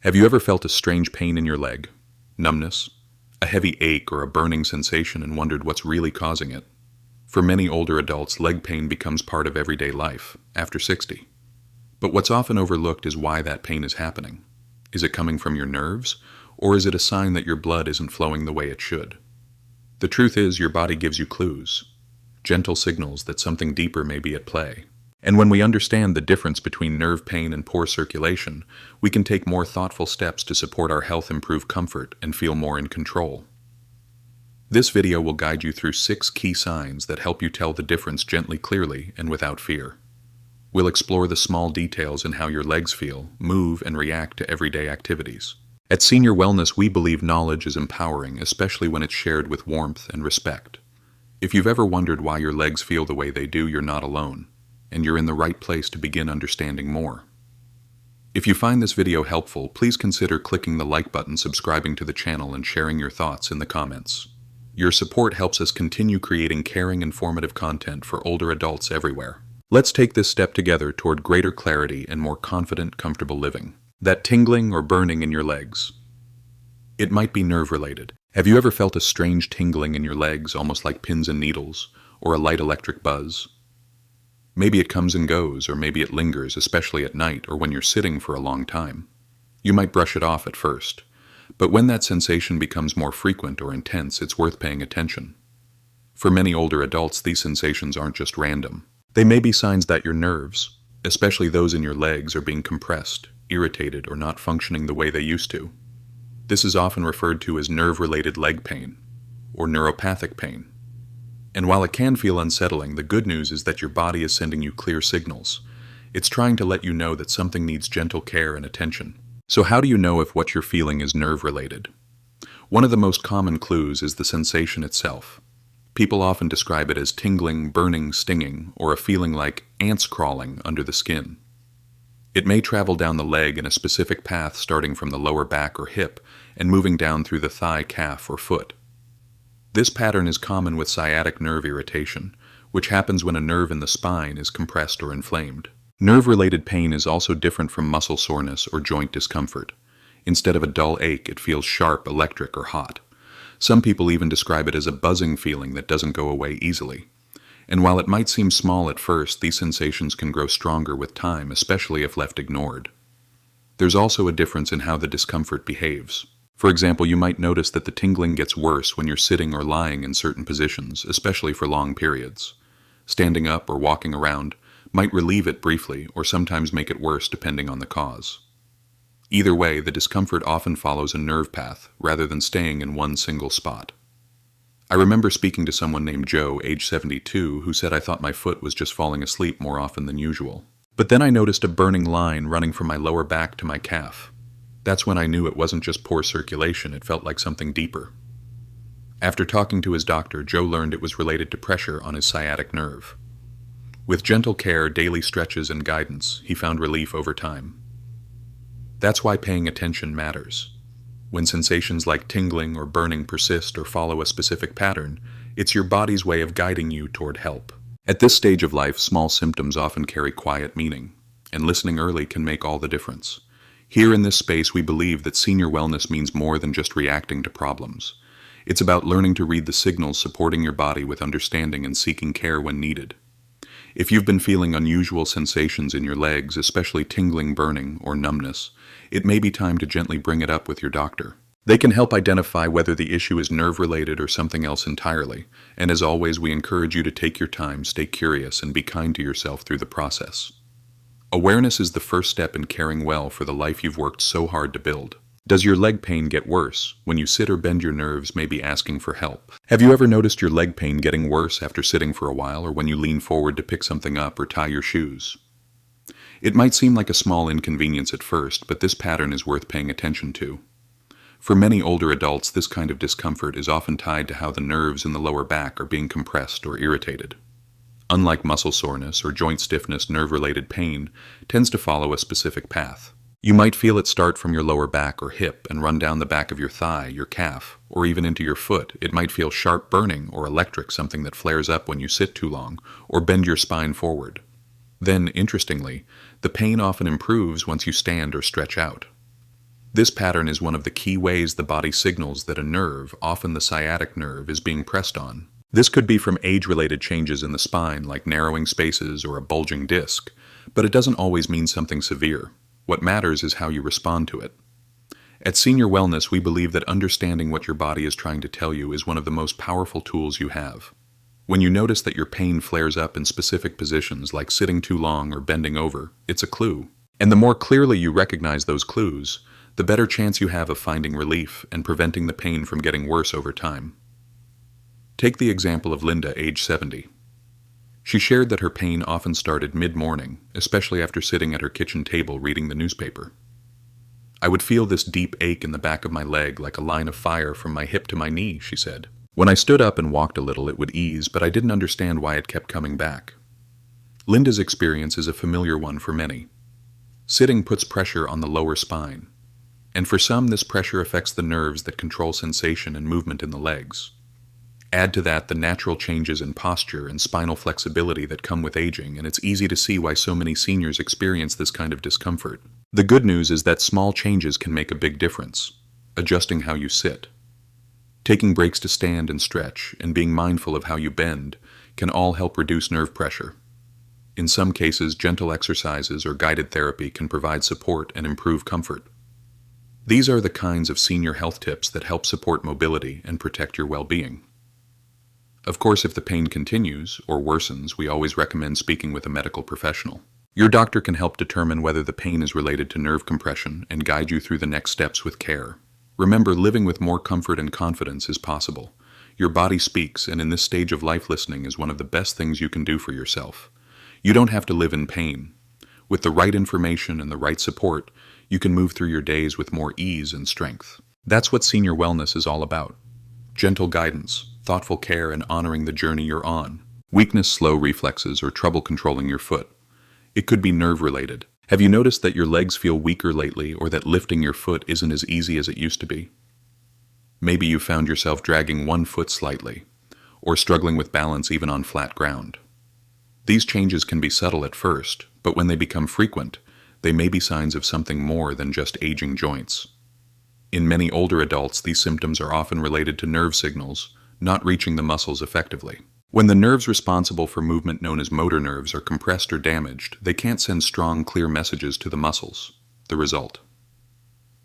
Have you ever felt a strange pain in your leg, numbness, a heavy ache or a burning sensation and wondered what's really causing it? For many older adults, leg pain becomes part of everyday life after 60. But what's often overlooked is why that pain is happening. Is it coming from your nerves, or is it a sign that your blood isn't flowing the way it should? The truth is, your body gives you clues, gentle signals that something deeper may be at play. And when we understand the difference between nerve pain and poor circulation, we can take more thoughtful steps to support our health, improve comfort, and feel more in control. This video will guide you through 6 key signs that help you tell the difference gently, clearly, and without fear. We'll explore the small details in how your legs feel, move, and react to everyday activities. At Senior Wellness, we believe knowledge is empowering, especially when it's shared with warmth and respect. If you've ever wondered why your legs feel the way they do, you're not alone, and you're in the right place to begin understanding more. If you find this video helpful, please consider clicking the like button, subscribing to the channel, and sharing your thoughts in the comments. Your support helps us continue creating caring, informative content for older adults everywhere. Let's take this step together toward greater clarity and more confident, comfortable living. That tingling or burning in your legs. It might be nerve-related. Have you ever felt a strange tingling in your legs, almost like pins and needles, or a light electric buzz? Maybe it comes and goes, or maybe it lingers, especially at night or when you're sitting for a long time. You might brush it off at first, but when that sensation becomes more frequent or intense, it's worth paying attention. For many older adults, these sensations aren't just random. They may be signs that your nerves, especially those in your legs, are being compressed, irritated, or not functioning the way they used to. This is often referred to as nerve-related leg pain, or neuropathic pain. And while it can feel unsettling, the good news is that your body is sending you clear signals. It's trying to let you know that something needs gentle care and attention. So how do you know if what you're feeling is nerve-related? One of the most common clues is the sensation itself. People often describe it as tingling, burning, stinging, or a feeling like ants crawling under the skin. It may travel down the leg in a specific path, starting from the lower back or hip and moving down through the thigh, calf, or foot. This pattern is common with sciatic nerve irritation, which happens when a nerve in the spine is compressed or inflamed. Nerve-related pain is also different from muscle soreness or joint discomfort. Instead of a dull ache, it feels sharp, electric, or hot. Some people even describe it as a buzzing feeling that doesn't go away easily. And while it might seem small at first, these sensations can grow stronger with time, especially if left ignored. There's also a difference in how the discomfort behaves. For example, you might notice that the tingling gets worse when you're sitting or lying in certain positions, especially for long periods. Standing up or walking around might relieve it briefly or sometimes make it worse depending on the cause. Either way, the discomfort often follows a nerve path rather than staying in one single spot. I remember speaking to someone named Joe, age 72, who said, "I thought my foot was just falling asleep more often than usual. But then I noticed a burning line running from my lower back to my calf. That's when I knew it wasn't just poor circulation, it felt like something deeper." After talking to his doctor, Joe learned it was related to pressure on his sciatic nerve. With gentle care, daily stretches, and guidance, he found relief over time. That's why paying attention matters. When sensations like tingling or burning persist or follow a specific pattern, it's your body's way of guiding you toward help. At this stage of life, small symptoms often carry quiet meaning, and listening early can make all the difference. Here in this space, we believe that senior wellness means more than just reacting to problems. It's about learning to read the signals, supporting your body with understanding, and seeking care when needed. If you've been feeling unusual sensations in your legs, especially tingling, burning, or numbness, it may be time to gently bring it up with your doctor. They can help identify whether the issue is nerve-related or something else entirely, and as always, we encourage you to take your time, stay curious, and be kind to yourself through the process. Awareness is the first step in caring well for the life you've worked so hard to build. Does your leg pain get worse? When you sit or bend, your nerves may be asking for help. Have you ever noticed your leg pain getting worse after sitting for a while, or when you lean forward to pick something up or tie your shoes? It might seem like a small inconvenience at first, but this pattern is worth paying attention to. For many older adults, this kind of discomfort is often tied to how the nerves in the lower back are being compressed or irritated. Unlike muscle soreness or joint stiffness, nerve-related pain tends to follow a specific path. You might feel it start from your lower back or hip and run down the back of your thigh, your calf, or even into your foot. It might feel sharp, burning, or electric, something that flares up when you sit too long or bend your spine forward. Then, interestingly, the pain often improves once you stand or stretch out. This pattern is one of the key ways the body signals that a nerve, often the sciatic nerve, is being pressed on. This could be from age-related changes in the spine, like narrowing spaces or a bulging disc, but it doesn't always mean something severe. What matters is how you respond to it. At Senior Wellness, we believe that understanding what your body is trying to tell you is one of the most powerful tools you have. When you notice that your pain flares up in specific positions, like sitting too long or bending over, it's a clue. And the more clearly you recognize those clues, the better chance you have of finding relief and preventing the pain from getting worse over time. Take the example of Linda, age 70. She shared that her pain often started mid-morning, especially after sitting at her kitchen table reading the newspaper. I would feel this deep ache in the back of my leg like a line of fire from my hip to my knee, she said. When I stood up and walked a little, it would ease, but I didn't understand why it kept coming back. Linda's experience is a familiar one for many. Sitting puts pressure on the lower spine, and for some this pressure affects the nerves that control sensation and movement in the legs. Add to that the natural changes in posture and spinal flexibility that come with aging, and it's easy to see why so many seniors experience this kind of discomfort. The good news is that small changes can make a big difference. Adjusting how you sit, taking breaks to stand and stretch, and being mindful of how you bend can all help reduce nerve pressure. In some cases, gentle exercises or guided therapy can provide support and improve comfort. These are the kinds of senior health tips that help support mobility and protect your well-being. Of course, if the pain continues or worsens, we always recommend speaking with a medical professional. Your doctor can help determine whether the pain is related to nerve compression and guide you through the next steps with care. Remember, living with more comfort and confidence is possible. Your body speaks, and in this stage of life, listening is one of the best things you can do for yourself. You don't have to live in pain. With the right information and the right support, you can move through your days with more ease and strength. That's what senior wellness is all about. Gentle guidance, thoughtful care, and honoring the journey you're on. Weakness, slow reflexes, or trouble controlling your foot. It could be nerve-related. Have you noticed that your legs feel weaker lately, or that lifting your foot isn't as easy as it used to be? Maybe you found yourself dragging one foot slightly, or struggling with balance even on flat ground. These changes can be subtle at first, but when they become frequent, they may be signs of something more than just aging joints. In many older adults, these symptoms are often related to nerve signals not reaching the muscles effectively. When the nerves responsible for movement, known as motor nerves, are compressed or damaged, they can't send strong, clear messages to the muscles. The result: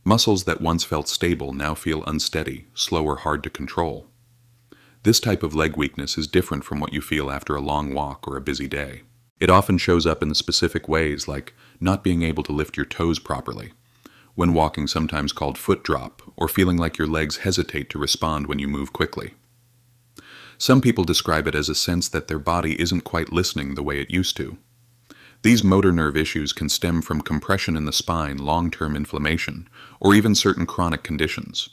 muscles that once felt stable now feel unsteady, slow, or hard to control. This type of leg weakness is different from what you feel after a long walk or a busy day. It often shows up in specific ways, like not being able to lift your toes properly, when walking, sometimes called foot drop, or feeling like your legs hesitate to respond when you move quickly. Some people describe it as a sense that their body isn't quite listening the way it used to. These motor nerve issues can stem from compression in the spine, long-term inflammation, or even certain chronic conditions.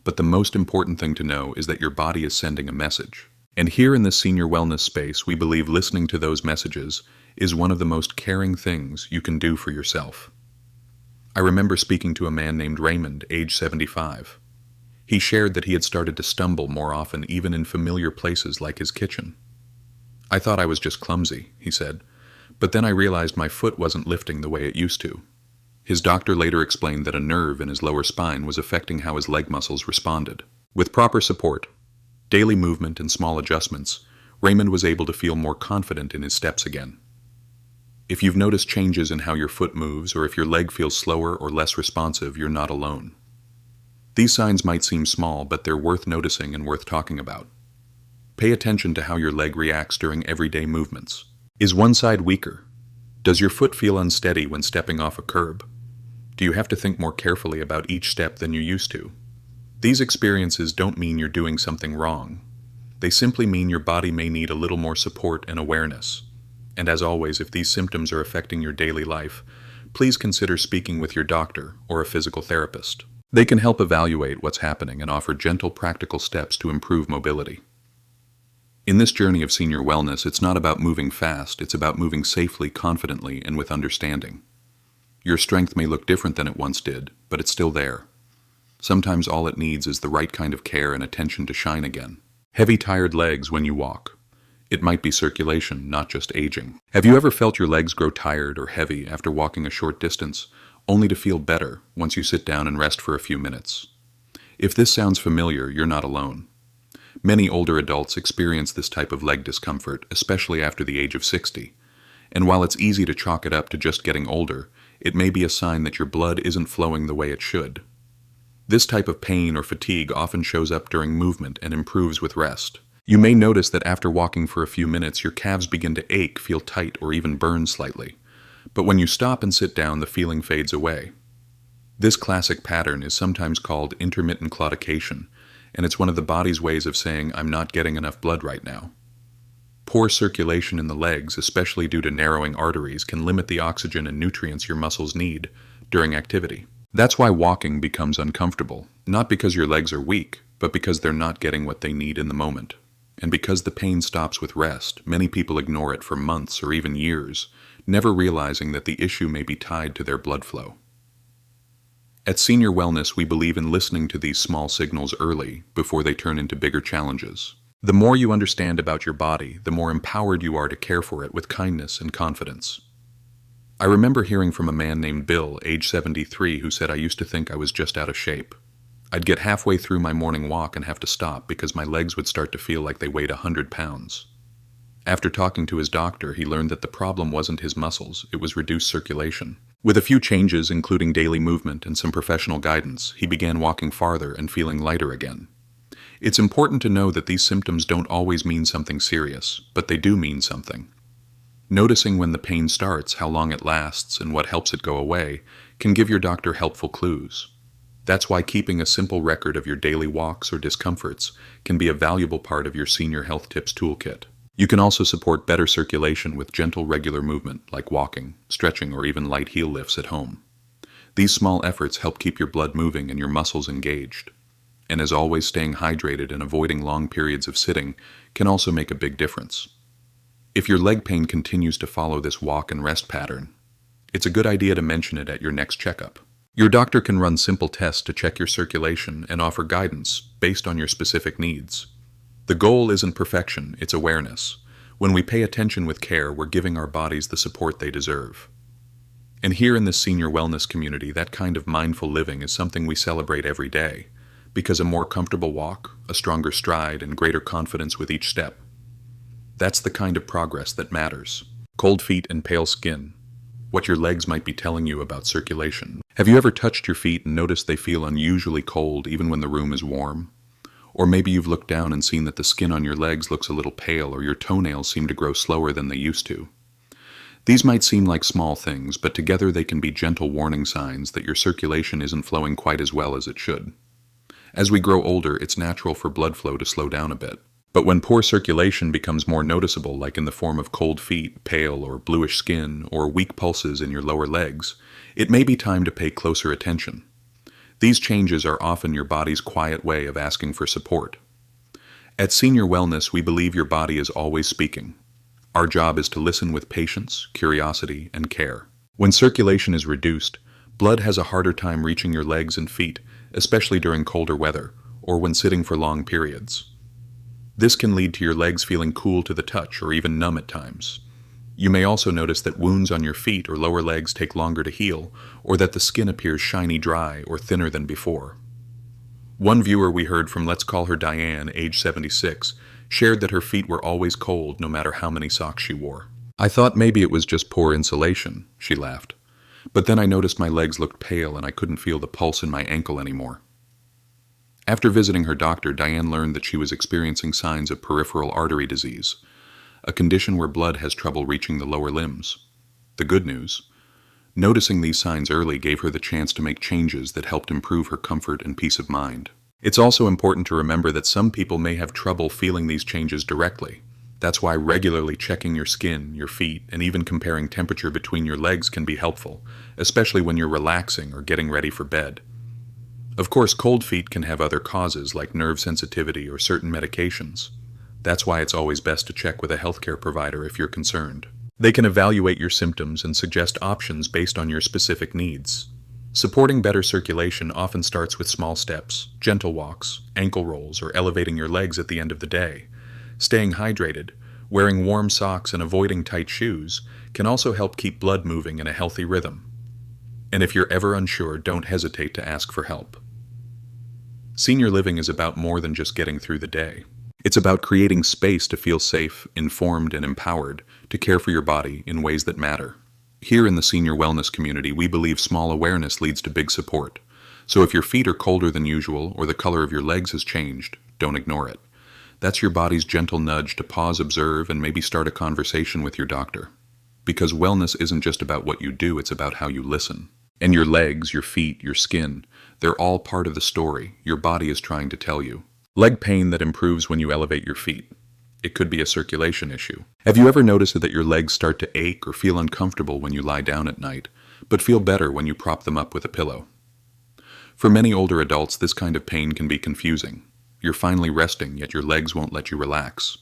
But the most important thing to know is that your body is sending a message. And here in the senior wellness space, we believe listening to those messages is one of the most caring things you can do for yourself. I remember speaking to a man named Raymond, age 75. He shared that he had started to stumble more often, even in familiar places like his kitchen. "I thought I was just clumsy," he said, "but then I realized my foot wasn't lifting the way it used to." His doctor later explained that a nerve in his lower spine was affecting how his leg muscles responded. With proper support, daily movement, and small adjustments, Raymond was able to feel more confident in his steps again. If you've noticed changes in how your foot moves, or if your leg feels slower or less responsive, you're not alone. These signs might seem small, but they're worth noticing and worth talking about. Pay attention to how your leg reacts during everyday movements. Is one side weaker? Does your foot feel unsteady when stepping off a curb? Do you have to think more carefully about each step than you used to? These experiences don't mean you're doing something wrong. They simply mean your body may need a little more support and awareness. And as always, if these symptoms are affecting your daily life, please consider speaking with your doctor or a physical therapist. They can help evaluate what's happening and offer gentle, practical steps to improve mobility. In this journey of senior wellness, it's not about moving fast, it's about moving safely, confidently, and with understanding. Your strength may look different than it once did, but it's still there. Sometimes all it needs is the right kind of care and attention to shine again. Heavy, tired legs when you walk. It might be circulation, not just aging. Have you ever felt your legs grow tired or heavy after walking a short distance, only to feel better once you sit down and rest for a few minutes. If this sounds familiar, you're not alone. Many older adults experience this type of leg discomfort, especially after the age of 60. And while it's easy to chalk it up to just getting older, it may be a sign that your blood isn't flowing the way it should. This type of pain or fatigue often shows up during movement and improves with rest. You may notice that after walking for a few minutes, your calves begin to ache, feel tight, or even burn slightly. But when you stop and sit down, the feeling fades away. This classic pattern is sometimes called intermittent claudication, and it's one of the body's ways of saying, "I'm not getting enough blood right now." Poor circulation in the legs, especially due to narrowing arteries, can limit the oxygen and nutrients your muscles need during activity. That's why walking becomes uncomfortable, not because your legs are weak, but because they're not getting what they need in the moment. And because the pain stops with rest, many people ignore it for months or even years, never realizing that the issue may be tied to their blood flow. At Senior Wellness, we believe in listening to these small signals early before they turn into bigger challenges. The more you understand about your body, the more empowered you are to care for it with kindness and confidence. I remember hearing from a man named Bill, age 73, who said, "I used to think I was just out of shape. I'd get halfway through my morning walk and have to stop because my legs would start to feel like they weighed 100 pounds. After talking to his doctor, he learned that the problem wasn't his muscles, it was reduced circulation. With a few changes, including daily movement and some professional guidance, he began walking farther and feeling lighter again. It's important to know that these symptoms don't always mean something serious, but they do mean something. Noticing when the pain starts, how long it lasts, and what helps it go away can give your doctor helpful clues. That's why keeping a simple record of your daily walks or discomforts can be a valuable part of your senior health tips toolkit. You can also support better circulation with gentle, regular movement, like walking, stretching, or even light heel lifts at home. These small efforts help keep your blood moving and your muscles engaged. And as always, staying hydrated and avoiding long periods of sitting can also make a big difference. If your leg pain continues to follow this walk and rest pattern, it's a good idea to mention it at your next checkup. Your doctor can run simple tests to check your circulation and offer guidance based on your specific needs. The goal isn't perfection, it's awareness. When we pay attention with care, we're giving our bodies the support they deserve. And here in the senior wellness community, that kind of mindful living is something we celebrate every day, because a more comfortable walk, a stronger stride, and greater confidence with each step. That's the kind of progress that matters. Cold feet and pale skin. What your legs might be telling you about circulation. Have you ever touched your feet and noticed they feel unusually cold even when the room is warm? Or maybe you've looked down and seen that the skin on your legs looks a little pale, or your toenails seem to grow slower than they used to. These might seem like small things, but together they can be gentle warning signs that your circulation isn't flowing quite as well as it should. As we grow older, it's natural for blood flow to slow down a bit. But when poor circulation becomes more noticeable, like in the form of cold feet, pale or bluish skin, or weak pulses in your lower legs, it may be time to pay closer attention. These changes are often your body's quiet way of asking for support. At Senior Wellness, we believe your body is always speaking. Our job is to listen with patience, curiosity, and care. When circulation is reduced, blood has a harder time reaching your legs and feet, especially during colder weather, or when sitting for long periods. This can lead to your legs feeling cool to the touch or even numb at times. You may also notice that wounds on your feet or lower legs take longer to heal, or that the skin appears shiny dry or thinner than before. One viewer we heard from, let's call her Diane, age 76, shared that her feet were always cold no matter how many socks she wore. "I thought maybe it was just poor insulation," she laughed. "But then I noticed my legs looked pale and I couldn't feel the pulse in my ankle anymore." After visiting her doctor, Diane learned that she was experiencing signs of peripheral artery disease, a condition where blood has trouble reaching the lower limbs. The good news: noticing these signs early gave her the chance to make changes that helped improve her comfort and peace of mind. It's also important to remember that some people may have trouble feeling these changes directly. That's why regularly checking your skin, your feet, and even comparing temperature between your legs can be helpful, especially when you're relaxing or getting ready for bed. Of course, cold feet can have other causes like nerve sensitivity or certain medications. That's why it's always best to check with a healthcare provider if you're concerned. They can evaluate your symptoms and suggest options based on your specific needs. Supporting better circulation often starts with small steps, gentle walks, ankle rolls, or elevating your legs at the end of the day. Staying hydrated, wearing warm socks, and avoiding tight shoes can also help keep blood moving in a healthy rhythm. And if you're ever unsure, don't hesitate to ask for help. Senior living is about more than just getting through the day. It's about creating space to feel safe, informed, and empowered to care for your body in ways that matter. Here in the senior wellness community, we believe small awareness leads to big support. So if your feet are colder than usual or the color of your legs has changed, don't ignore it. That's your body's gentle nudge to pause, observe, and maybe start a conversation with your doctor. Because wellness isn't just about what you do, it's about how you listen. And your legs, your feet, your skin, they're all part of the story your body is trying to tell you. Leg pain that improves when you elevate your feet. It could be a circulation issue. Have you ever noticed that your legs start to ache or feel uncomfortable when you lie down at night, but feel better when you prop them up with a pillow? For many older adults, this kind of pain can be confusing. You're finally resting, yet your legs won't let you relax.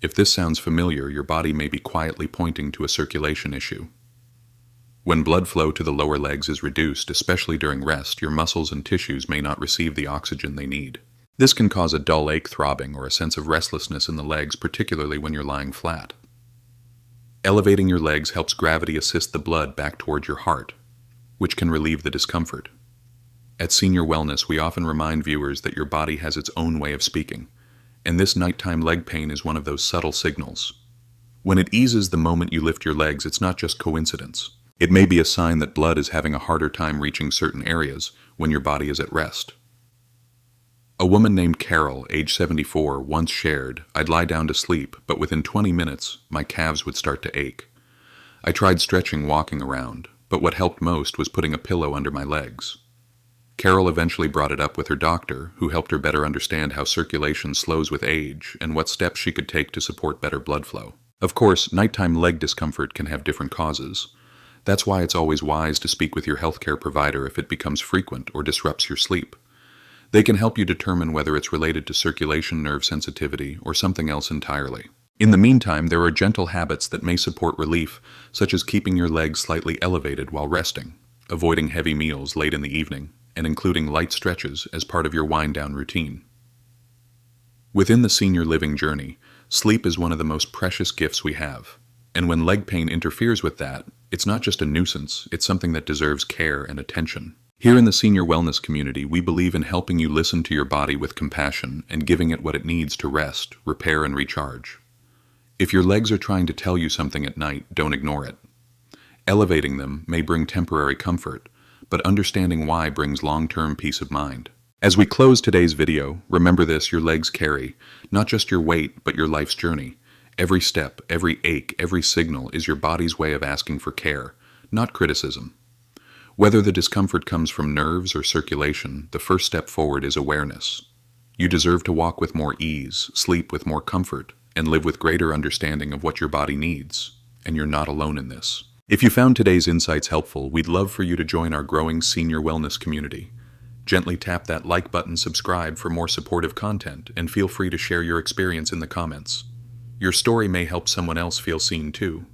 If this sounds familiar, your body may be quietly pointing to a circulation issue. When blood flow to the lower legs is reduced, especially during rest, your muscles and tissues may not receive the oxygen they need. This can cause a dull ache throbbing or a sense of restlessness in the legs, particularly when you're lying flat. Elevating your legs helps gravity assist the blood back toward your heart, which can relieve the discomfort. At Senior Wellness, we often remind viewers that your body has its own way of speaking, and this nighttime leg pain is one of those subtle signals. When it eases the moment you lift your legs, it's not just coincidence. It may be a sign that blood is having a harder time reaching certain areas when your body is at rest. A woman named Carol, age 74, once shared, "I'd lie down to sleep, but within 20 minutes, my calves would start to ache. I tried stretching, walking around, but what helped most was putting a pillow under my legs." Carol eventually brought it up with her doctor, who helped her better understand how circulation slows with age and what steps she could take to support better blood flow. Of course, nighttime leg discomfort can have different causes. That's why it's always wise to speak with your healthcare provider if it becomes frequent or disrupts your sleep. They can help you determine whether it's related to circulation, nerve sensitivity, or something else entirely. In the meantime, there are gentle habits that may support relief, such as keeping your legs slightly elevated while resting, avoiding heavy meals late in the evening, and including light stretches as part of your wind-down routine. Within the senior living journey, sleep is one of the most precious gifts we have. And when leg pain interferes with that, it's not just a nuisance, it's something that deserves care and attention. Here in the senior wellness community, we believe in helping you listen to your body with compassion and giving it what it needs to rest, repair, and recharge. If your legs are trying to tell you something at night, don't ignore it. Elevating them may bring temporary comfort, but understanding why brings long-term peace of mind. As we close today's video, remember this: your legs carry not just your weight, but your life's journey. Every step, every ache, every signal is your body's way of asking for care, not criticism. Whether the discomfort comes from nerves or circulation, the first step forward is awareness. You deserve to walk with more ease, sleep with more comfort, and live with greater understanding of what your body needs. And you're not alone in this. If you found today's insights helpful, we'd love for you to join our growing senior wellness community. Gently tap that like button, subscribe for more supportive content, and feel free to share your experience in the comments. Your story may help someone else feel seen too.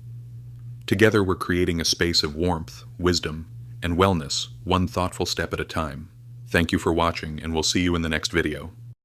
Together, we're creating a space of warmth, wisdom, and wellness, one thoughtful step at a time. Thank you for watching, and we'll see you in the next video.